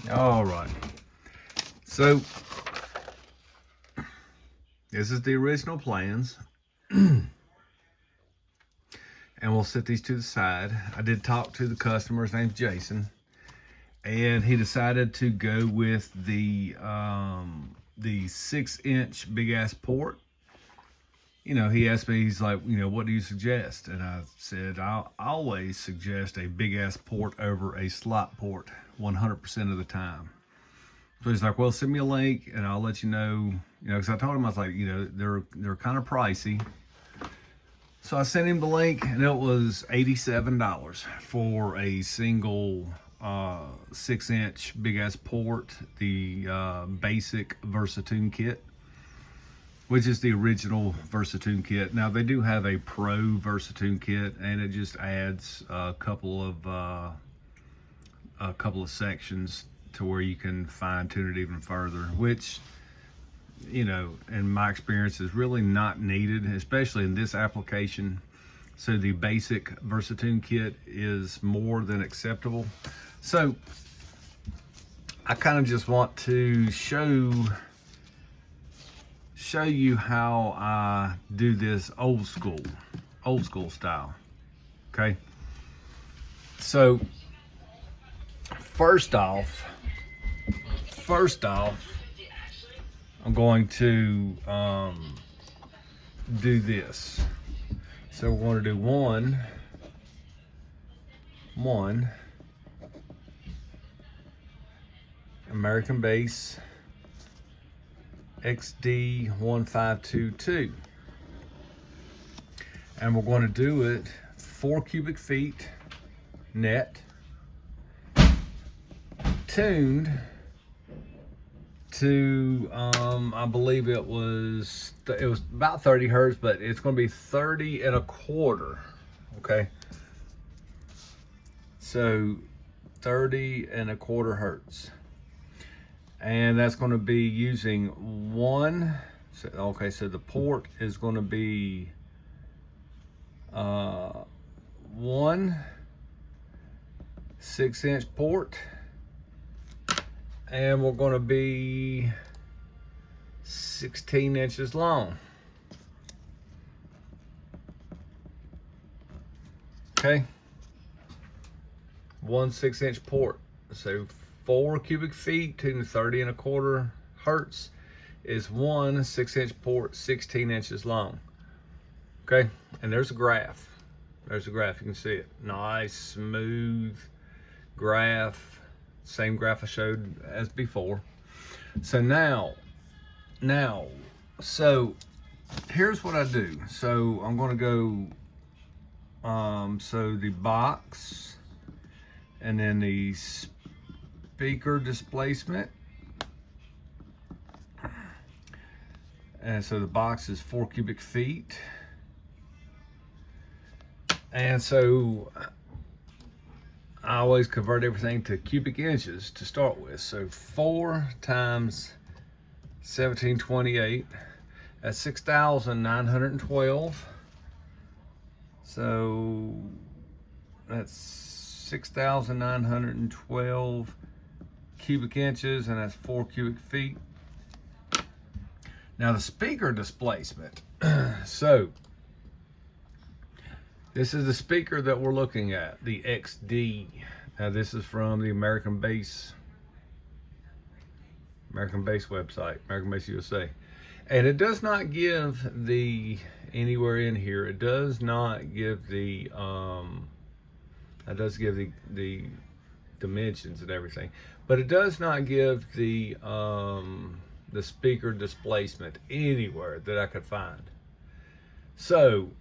All right. So this is the original plans. And we'll set these to the side. I did talk to the customer, his name's Jason, and he decided to go with the 6-inch big ass port. You know, he asked me, he's like, you know, what do you suggest? And I said, I'll always suggest a big ass port over a slot port 100% of the time. So he's like, well, send me a link and I'll let you know, because I told him, I was like, they're kind of pricey. So I sent him the link and it was $87 for a single 6-inch big ass port, the basic Versatune kit, which is the original Versatune kit. Now they do have a Pro Versatune kit, and it just adds a couple of sections to where you can fine tune it even further, which, in my experience, is really not needed, especially in this application. So the basic Versatune kit is more than acceptable. So I kind of just want to show you how I do this old school style. Okay. So first off, I'm going to do this. So we're going to do one American base XD-1522, and we're going to do it 4 cubic feet net, tuned to I believe it was about 30 hertz, but it's going to be 30 1/4. Okay, so 30 1/4 hertz, and that's going to be using one. So the port is going to be one 6-inch port, and we're going to be 16 inches long. Okay, one 6-inch port. So 4 cubic feet to 30 1/4 hertz is one 6-inch port, 16 inches long. Okay, and there's a graph. You can see it. Nice, smooth graph. Same graph I showed as before. So now, so here's what I do. So I'm going to go, so the box, and then the speaker displacement. And so the box is 4 cubic feet. And so I always convert everything to cubic inches to start with. So 4 times 1728, that's 6,912. So that's 6,912 cubic inches, and that's 4 cubic feet. Now the speaker displacement. So this is the speaker that we're looking at, the XD. Now this is from the American Base website, American Base USA. And it does not give anywhere in here, it does not give it does give the dimensions and everything, but it does not give the speaker displacement anywhere that I could find. So,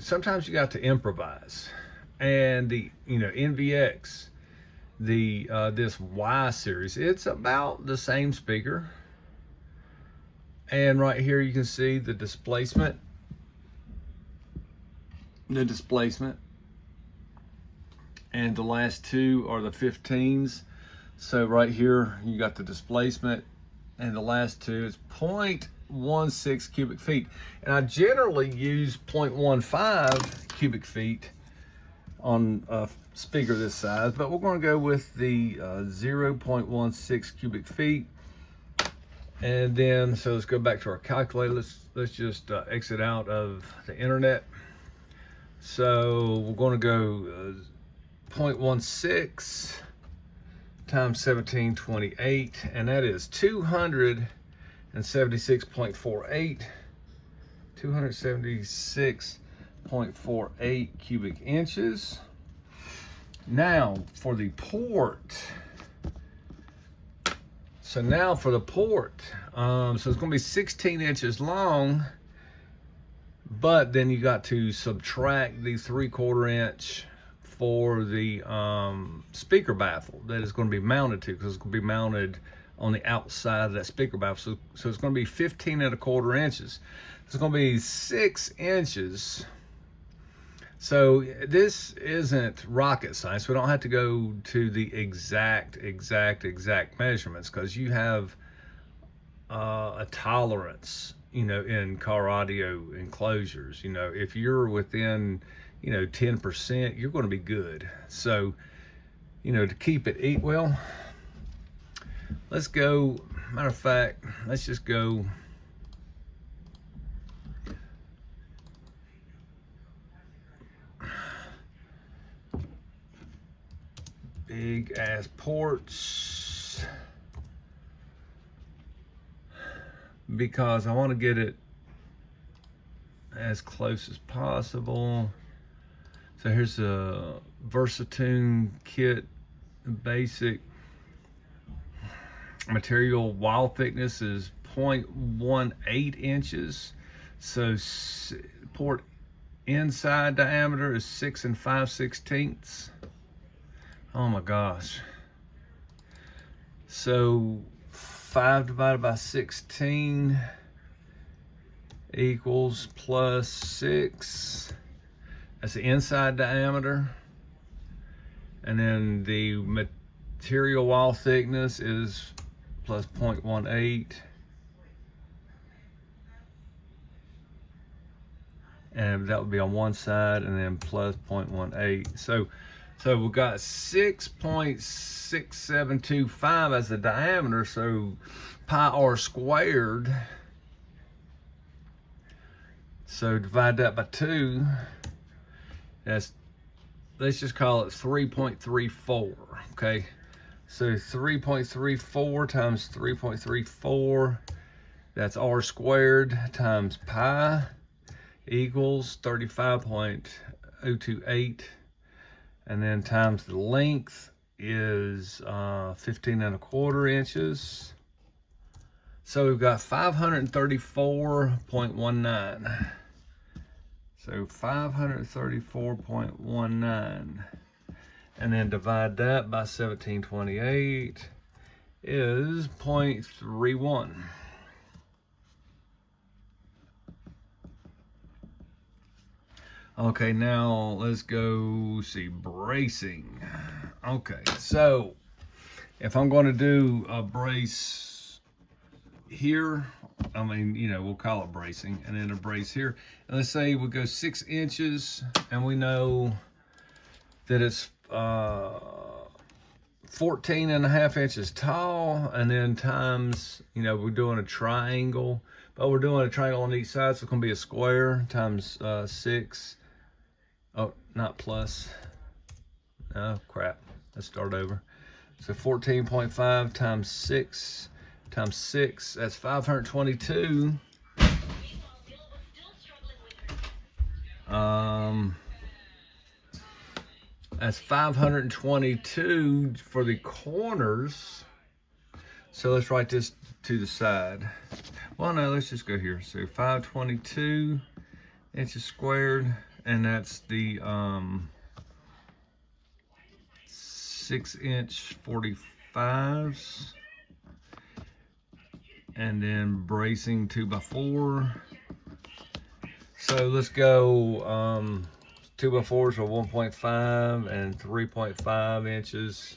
sometimes you got to improvise. And the, NVX, this Y series, it's about the same speaker. And right here you can see the displacement. And the last two are the 15s. So right here you got the displacement, and the last two is 0.16 cubic feet. And I generally use 0.15 cubic feet on a speaker this size, but we're going to go with the 0.16 cubic feet. And then, so let's go back to our calculator. Let's just exit out of the internet. So we're going to go 0.16 times 1728, and that is 276.48. 276.48 cubic inches. Now for the port. So now for the port, so it's going to be 16 inches long, but then you got to subtract the 3/4 inch for the speaker baffle that is going to be mounted to, because it's going to be mounted on the outside of that speaker baffle. So it's going to be 15 1/4 inches. It's going to be 6 inches. So this isn't rocket science. We don't have to go to the exact measurements, because you have a tolerance, you know, in car audio enclosures. You know, if you're within, you know, 10%, you're going to be good. So, you know, to keep it well, let's go, matter of fact, let's just go big ass ports, because I want to get it as close as possible. So here's a Versatune kit, basic material wall thickness is 0.18 inches. So port inside diameter is 6 5/16. Oh my gosh. So 5 divided by 16 equals plus 6. That's the inside diameter. And then the material wall thickness is plus 0.18. And that would be on one side, and then plus 0.18. So we've got 6.6725 as the diameter, so pi r squared. So divide that by 2. That's, let's just call it 3.34, okay? So 3.34 times 3.34, that's r squared times pi equals 35.028. And then times the length is 15 1/4 inches. So we've got 534.19. So 534.19. And then divide that by 1728 is 0.31. Okay, now let's go see bracing. Okay, so if I'm going to do a brace here, I mean, you know, we'll call it bracing, and then a brace here. And let's say we go 6 inches, and we know that it's 14 1/2 inches tall, and then times, you know, we're doing a triangle, but we're doing a triangle on each side, so it's going to be a square times 6. Oh, not plus. Oh, crap. Let's start over. So 14.5 times 6 times 6, that's 522. That's 522 for the corners. So let's write this to the side. Well, no, let's just go here. So 522 inches squared. And that's the 6-inch 45s, and then bracing 2x4. So let's go 2x4s are 1.5 and 3.5 inches,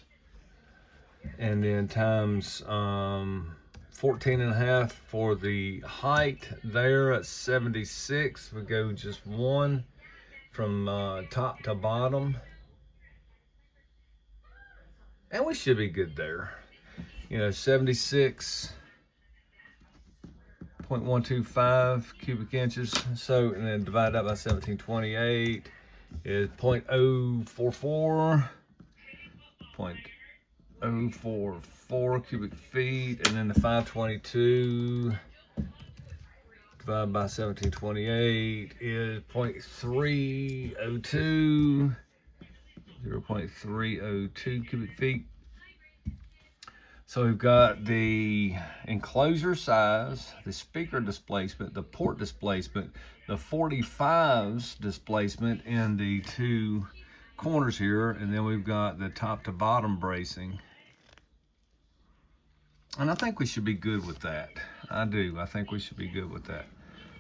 and then times 14 1/2 for the height there at 76. We go just 1 from top to bottom, And we should be good there. You know, 76.125 cubic inches. So, and then divide that by 1728 is 0.044. 0.044 cubic feet. And then the 522 divided by 1728 is 0.302. 0.302 cubic feet. So we've got the enclosure size, the speaker displacement, the port displacement, the 45s displacement in the two corners here, and then we've got the top to bottom bracing. And I think we should be good with that. I do. I think we should be good with that.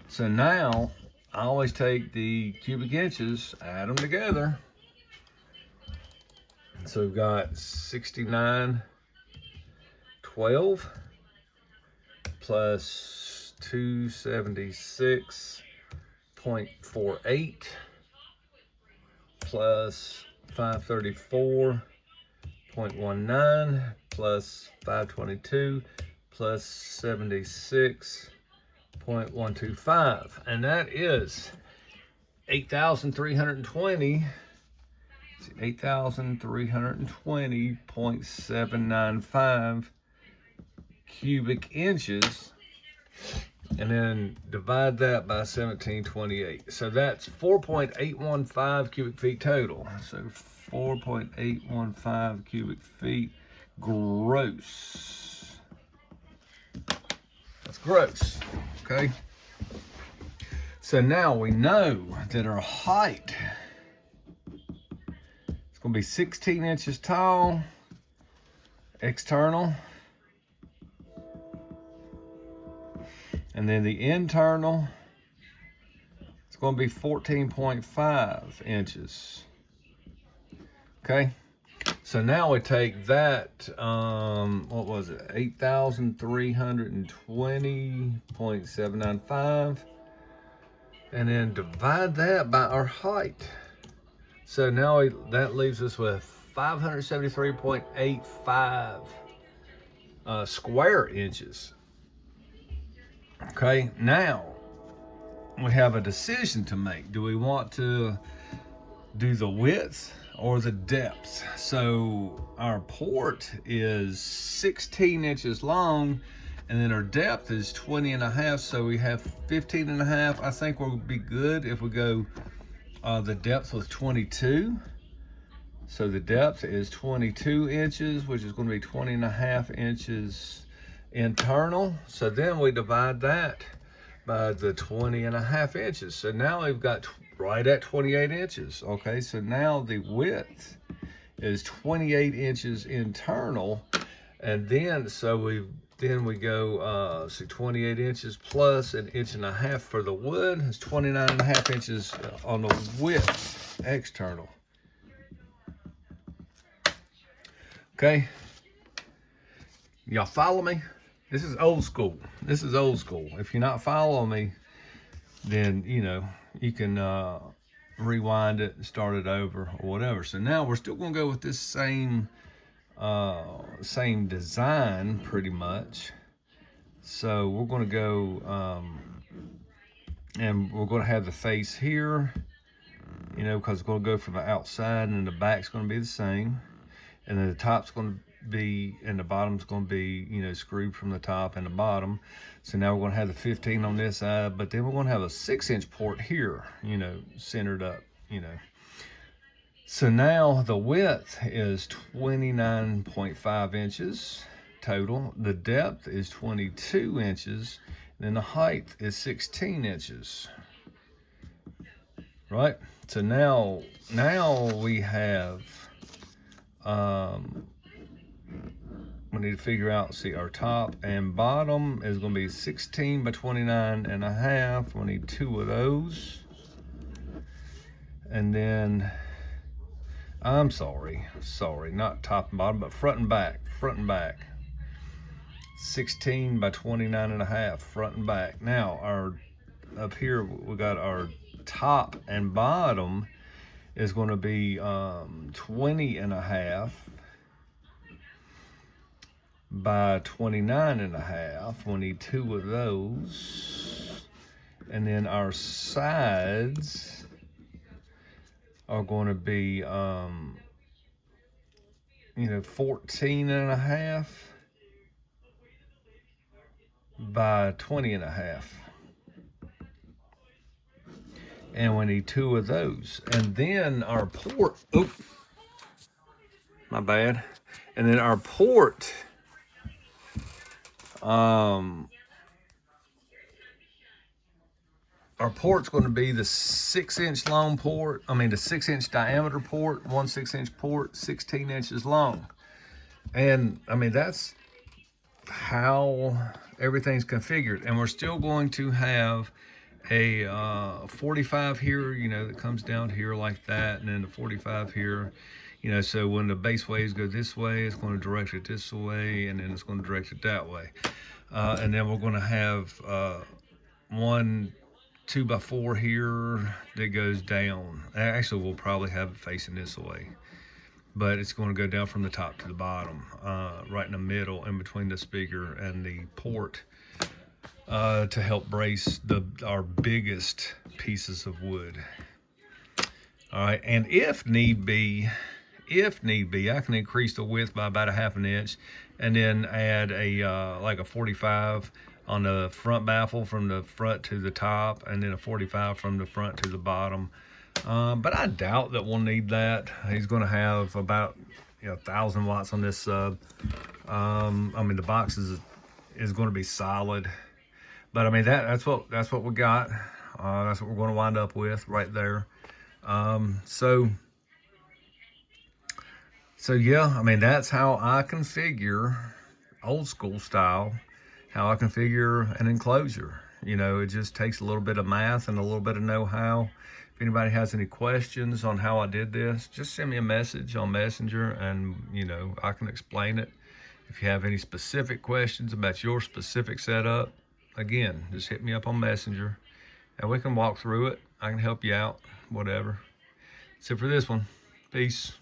So now I always take the cubic inches, add them together. So we've got 6912 plus 276.48 plus 534.19 plus 522 plus 76.125, and that is 8,320. 8,320.795 cubic inches, and then divide that by 1728. So that's 4.815 cubic feet total. So 4.815 cubic feet gross. That's gross, okay? So now we know that our height gonna be 16 inches tall, external, and then the internal is going to be 14.5 inches. Okay, so now we take that, what was it, 8,320.795, and then divide that by our height. So now that leaves us with 573.85 square inches. Okay, now we have a decision to make. Do we want to do the width or the depth? So our port is 16 inches long, and then our depth is 20 and a half. So we have 15 and a half. I think we'll be good if we go the depth was 22. So the depth is 22 inches, which is going to be 20 and a half inches internal. So then we divide that by the 20 and a half inches. So now we've got right at 28 inches. Okay, so now the width is 28 inches internal. And then, so we go, so 28 inches plus an inch and a half for the wood. It's 29 and a half inches on the width, external. Okay, y'all follow me? This is old school. This is old school. If you're not following me, then, you know, you can rewind it and start it over or whatever. So now we're still gonna go with this same design pretty much. So we're going to go and we're going to have the face here, you know, because it's going to go from the outside, and the back's going to be the same, and then the top's going to be, and the bottom's going to be, you know, screwed from the top and the bottom. So now we're going to have the 15 on this side, but then we're going to have a 6-inch port here, you know, centered up, you know. So now the width is 29.5 inches total. The depth is 22 inches. And then the height is 16 inches. Right? So now we have, we need to figure out, see, our top and bottom is going to be 16 by 29 and a half. We need 2 of those. And then, I'm sorry, not top and bottom, but front and back. 16 by 29 and a half, front and back. Now, up here, we got our top and bottom is going to be 20 and a half. by 29.5. We'll need 2 of those. And then our sides are going to be, 14.5 by 20.5. And we need 2 of those. And then our port, my bad. And then our port, our port's going to be the 6-inch long port. I mean, the 6-inch diameter port, 1 6-inch port, 16 inches long. And I mean, that's how everything's configured. And we're still going to have a 45 here, that comes down here like that, and then the 45 here, so when the base waves go this way, it's going to direct it this way, and then it's going to direct it that way. And then we're going to have one 2x4 here that goes down. Actually, we'll probably have it facing this way, but it's going to go down from the top to the bottom, right in the middle, in between the speaker and the port, to help brace our biggest pieces of wood. All right, and if need be, I can increase the width by about 1/2 inch, and then add like a 45 on the front baffle from the front to the top, and then a 45 from the front to the bottom. But I doubt that we'll need that. He's going to have about 1,000 watts on this sub. I mean, the box is going to be solid. But I mean, that's what we got. That's what we're going to wind up with right there. So yeah, I mean, that's how I configure, old school style, how I configure an enclosure. It just takes a little bit of math and a little bit of know-how. If anybody has any questions on how I did this, just send me a message on Messenger, and I can explain it. If you have any specific questions about your specific setup, again, just hit me up on Messenger and we can walk through it. I can help you out, whatever. So for this one, peace.